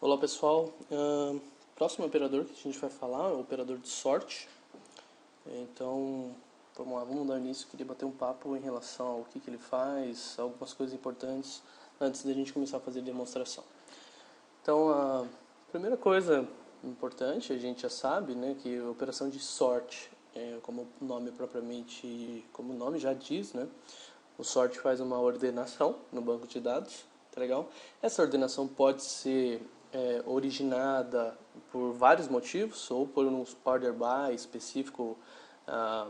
Olá pessoal, próximo operador que a gente vai falar é o operador de sorte. Então, vamos lá, vamos dar início. Queria bater um papo em relação ao que ele faz, algumas coisas importantes antes da gente começar a fazer demonstração. Então, a primeira coisa importante, a gente já sabe, né, que a operação de sorte, como o nome propriamente, como o nome já diz, né, o sort faz uma ordenação no banco de dados, tá legal? Essa ordenação pode ser originada por vários motivos, ou por um order by específico,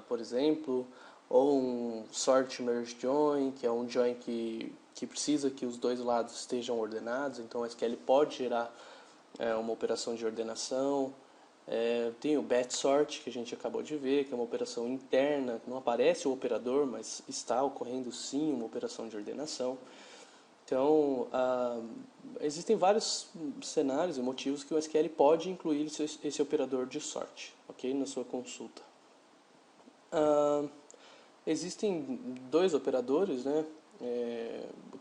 por exemplo, ou um sort merge join, que é um join que precisa que os dois lados estejam ordenados, então o SQL pode gerar uma operação de ordenação. Tem o batch sort, que a gente acabou de ver, que é uma operação interna, não aparece o operador, mas está ocorrendo sim uma operação de ordenação. Então, existem vários cenários e motivos que o SQL pode incluir esse operador de sorte, ok? Na sua consulta. Existem dois operadores, né?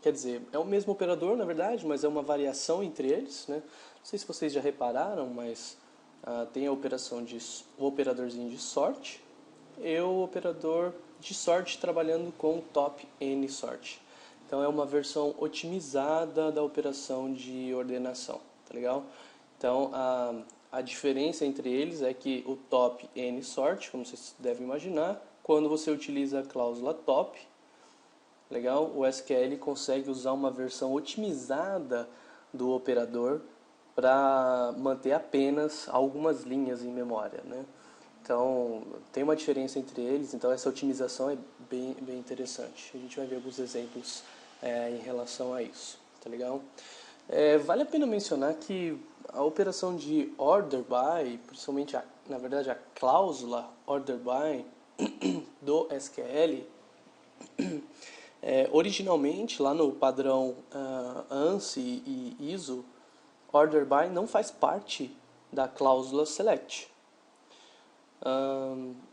Quer dizer, é o mesmo operador, na verdade, mas é uma variação entre eles, né? Não sei se vocês já repararam, mas tem o operadorzinho de sorte e o operador de sorte trabalhando com top N sorte. Então é uma versão otimizada da operação de ordenação, tá legal? Então a diferença entre eles é que o top N sort, como vocês devem imaginar, quando você utiliza a cláusula top, legal? O SQL consegue usar uma versão otimizada do operador para manter apenas algumas linhas em memória, né? Então, tem uma diferença entre eles, então essa otimização é bem interessante. A gente vai ver alguns exemplos em relação a isso, tá legal? Vale a pena mencionar que a operação de order by, principalmente, na verdade, a cláusula order by do SQL, originalmente, lá no padrão ANSI e ISO, order by não faz parte da cláusula select.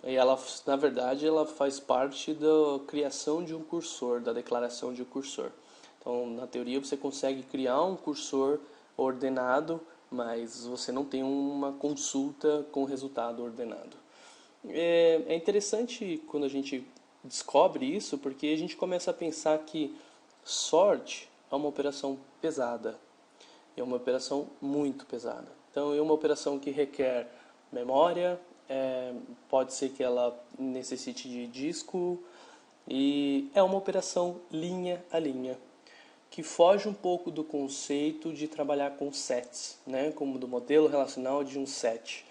E ela, na verdade, ela faz parte da criação de um cursor, da declaração de um cursor. Então, na teoria, você consegue criar um cursor ordenado, mas você não tem uma consulta com o resultado ordenado. É interessante quando a gente descobre isso, porque a gente começa a pensar que sort é uma operação pesada. É uma operação muito pesada. Então, é uma operação que requer memória, pode ser que ela necessite de disco, e é uma operação linha a linha, que foge um pouco do conceito de trabalhar com sets, né? Como do modelo relacional de um set.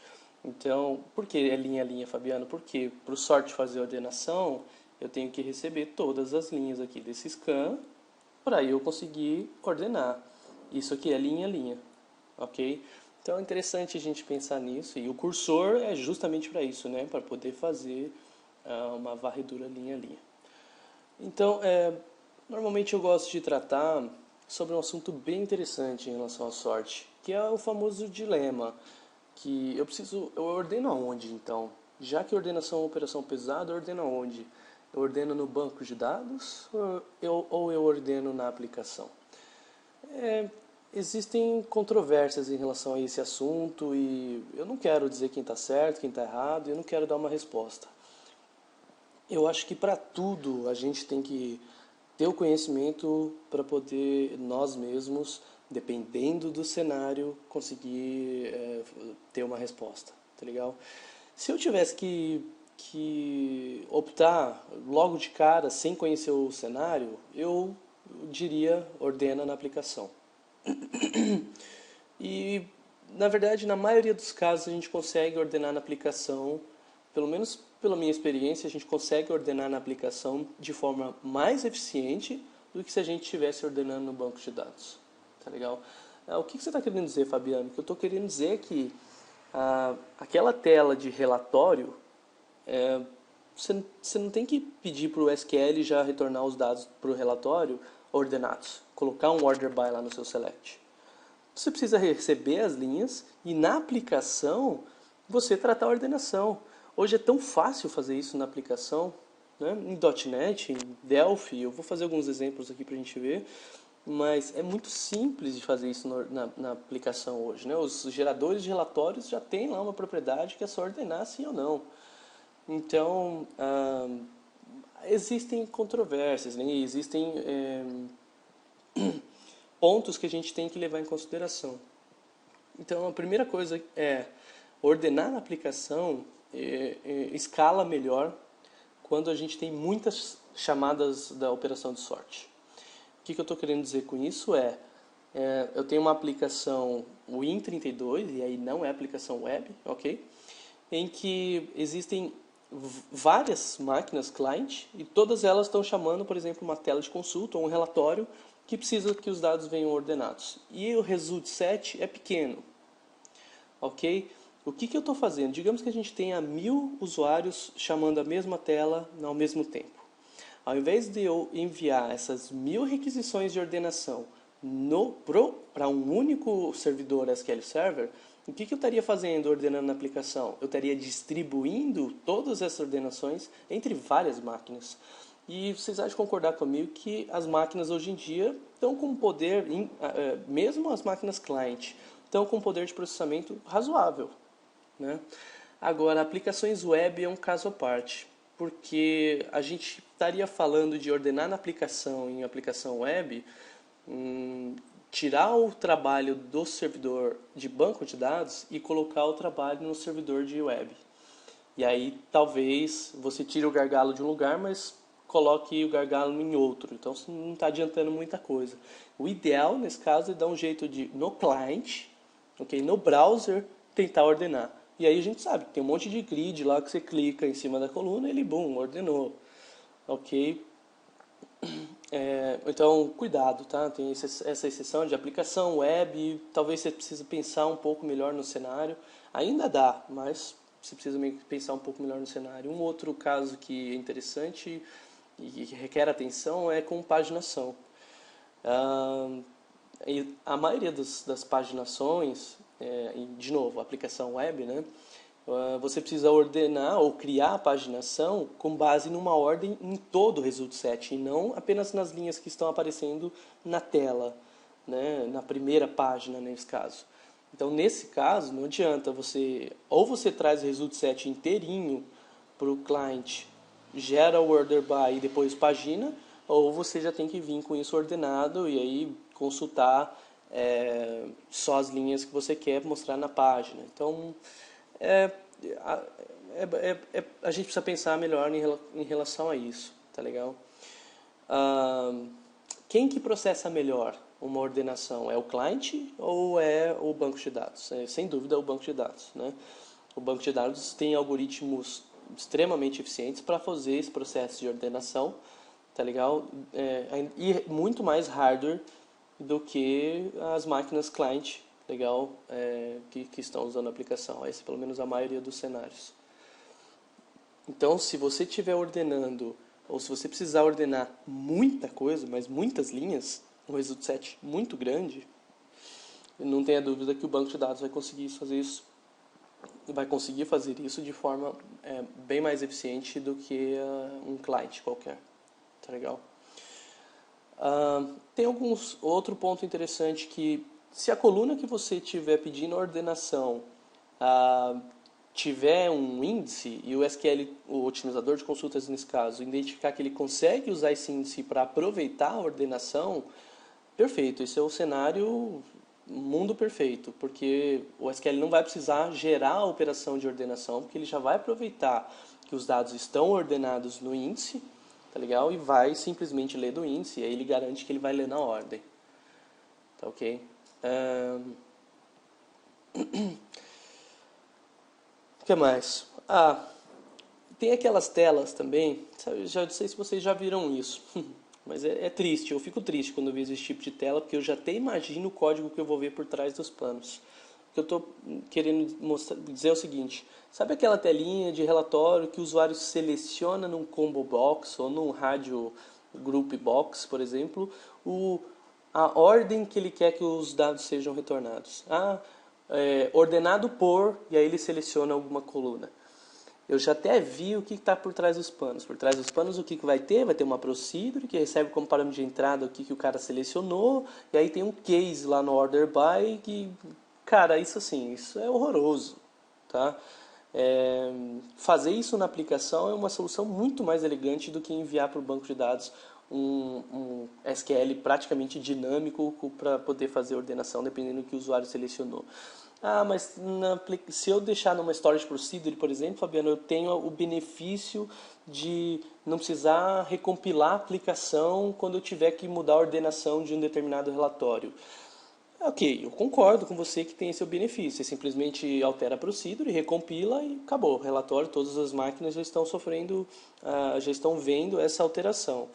Então, por que é linha a linha, Fabiano? Porque para o sort fazer a ordenação, eu tenho que receber todas as linhas aqui desse scan para eu conseguir ordenar. Isso aqui é linha a linha, ok? Então é interessante a gente pensar nisso, e o cursor é justamente para isso, né? Para poder fazer uma varredura linha a linha. Então, normalmente eu gosto de tratar sobre um assunto bem interessante em relação à sorte, que é o famoso dilema, que eu ordeno aonde então? Já que ordenação é uma operação pesada, eu ordeno aonde? Eu ordeno no banco de dados ou eu ordeno na aplicação? Existem controvérsias em relação a esse assunto e eu não quero dizer quem está certo, quem está errado, eu não quero dar uma resposta. Eu acho que para tudo a gente tem que ter o conhecimento para poder nós mesmos, dependendo do cenário, conseguir ter uma resposta, tá legal? Se eu tivesse que optar logo de cara, sem conhecer o cenário, eu diria ordena na aplicação. E, na verdade, na maioria dos casos a gente consegue ordenar na aplicação, pelo menos pela minha experiência, a gente consegue ordenar na aplicação de forma mais eficiente do que se a gente estivesse ordenando no banco de dados. Tá legal? O que você está querendo dizer, Fabiano? O que eu estou querendo dizer é que aquela tela de relatório, você não tem que pedir para o SQL já retornar os dados para o relatório ordenados, colocar um order by lá no seu select. Você precisa receber as linhas e na aplicação você tratar a ordenação. Hoje é tão fácil fazer isso na aplicação, né? Em .NET, em Delphi, eu vou fazer alguns exemplos aqui para a gente ver. mas é muito simples de fazer isso na aplicação hoje, né? Os geradores de relatórios já têm lá uma propriedade que é só ordenar sim ou não. Então, existem controvérsias, né? Existem pontos que a gente tem que levar em consideração. Então, a primeira coisa é ordenar a aplicação escala melhor quando a gente tem muitas chamadas da operação de sorte. O que eu estou querendo dizer com isso eu tenho uma aplicação Win32, e aí não é aplicação web, ok? Em que existem várias máquinas client e todas elas estão chamando, por exemplo, uma tela de consulta ou um relatório que precisa que os dados venham ordenados. E o result set é pequeno, ok? O que eu estou fazendo? Digamos que a gente tenha 1000 usuários chamando a mesma tela ao mesmo tempo. Ao invés de eu enviar essas 1000 requisições de ordenação para um único servidor SQL Server, o que eu estaria fazendo ordenando na aplicação? Eu estaria distribuindo todas essas ordenações entre várias máquinas. E vocês acham de concordar comigo que as máquinas hoje em dia estão com poder, mesmo as máquinas client, estão com poder de processamento razoável, né? Agora, aplicações web é um caso à parte, porque a gente estaria falando de ordenar na aplicação em aplicação web, tirar o trabalho do servidor de banco de dados e colocar o trabalho no servidor de web. E aí talvez você tire o gargalo de um lugar, mas coloque o gargalo em outro. Então você não está adiantando muita coisa. O ideal nesse caso é dar um jeito de, no client, okay, no browser, tentar ordenar. E aí a gente sabe que tem um monte de grid lá que você clica em cima da coluna e ele, bum, ordenou. Ok? Então, cuidado, tá? Tem essa exceção de aplicação web, talvez você precise pensar um pouco melhor no cenário. Ainda dá, mas você precisa pensar um pouco melhor no cenário. Um outro caso que é interessante e que requer atenção é com paginação. A maioria das paginações, de novo, aplicação web, né? Você precisa ordenar ou criar a paginação com base numa ordem em todo o result set e não apenas nas linhas que estão aparecendo na tela, né? Na primeira página nesse caso. Então, nesse caso, não adianta ou você traz o result set inteirinho para o cliente, gera o order by e depois pagina, ou você já tem que vir com isso ordenado e aí consultar só as linhas que você quer mostrar na página. Então, a gente precisa pensar melhor em relação a isso, tá legal? Quem que processa melhor uma ordenação? É o cliente ou é o banco de dados? Sem dúvida é o banco de dados, né? O banco de dados tem algoritmos extremamente eficientes para fazer esse processo de ordenação, tá legal? E muito mais hardware do que as máquinas client, legal, que estão usando a aplicação. Essa é pelo menos a maioria dos cenários. Então, se você estiver ordenando, ou se você precisar ordenar muita coisa, mas muitas linhas, um result set muito grande, não tenha dúvida que o banco de dados vai conseguir fazer isso de forma bem mais eficiente do que um client qualquer. Tá legal? Tem outro ponto interessante que, se a coluna que você estiver pedindo ordenação tiver um índice e o SQL, o otimizador de consultas nesse caso, identificar que ele consegue usar esse índice para aproveitar a ordenação, perfeito. Esse é o cenário mundo perfeito, porque o SQL não vai precisar gerar a operação de ordenação, porque ele já vai aproveitar que os dados estão ordenados no índice, tá legal? E vai simplesmente ler do índice, e aí ele garante que ele vai ler na ordem. Tá ok? O que mais? Tem aquelas telas também, já não sei se vocês já viram isso, mas é triste, eu fico triste quando eu vejo esse tipo de tela, porque eu já até imagino o código que eu vou ver por trás dos panos. O que eu estou querendo dizer é o seguinte: sabe aquela telinha de relatório que o usuário seleciona num combo box ou num radio group box, por exemplo, a ordem que ele quer que os dados sejam retornados? Ordenado por, e aí ele seleciona alguma coluna. eu já até vi o que está por trás dos panos. Por trás dos panos, o que vai ter? Vai ter uma procedure que recebe como parâmetro de entrada o que o cara selecionou, e aí tem um case lá no order by que, cara, isso assim, isso é horroroso, tá? Fazer isso na aplicação é uma solução muito mais elegante do que enviar para o banco de dados um SQL praticamente dinâmico para poder fazer ordenação dependendo do que o usuário selecionou. Ah, mas se eu deixar numa storage procedure, por exemplo, Fabiano, eu tenho o benefício de não precisar recompilar a aplicação quando eu tiver que mudar a ordenação de um determinado relatório. Ok, eu concordo com você que tem esse benefício. Você simplesmente altera a procedure, recompila e acabou. O relatório, todas as máquinas já estão sofrendo, já estão vendo essa alteração.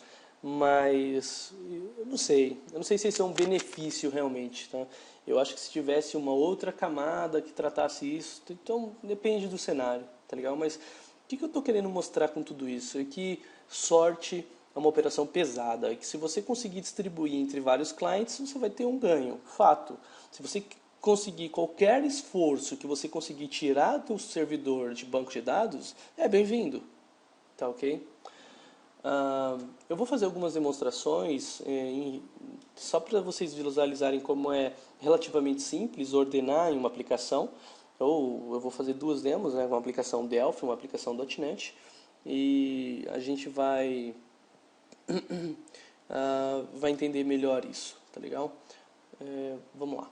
Mas eu não sei se esse é um benefício realmente, tá? Eu acho que se tivesse uma outra camada que tratasse isso, então depende do cenário, tá legal? Mas o que eu estou querendo mostrar com tudo isso? É que sorte é uma operação pesada, é que se você conseguir distribuir entre vários clientes, você vai ter um ganho, fato. Se você conseguir qualquer esforço que você conseguir tirar do servidor de banco de dados, é bem-vindo, tá ok? Eu vou fazer algumas demonstrações só para vocês visualizarem como é relativamente simples ordenar em uma aplicação. Ou eu vou fazer duas demos, né, uma aplicação Delphi, uma aplicação .NET, e a gente vai vai entender melhor isso, tá legal? Vamos lá.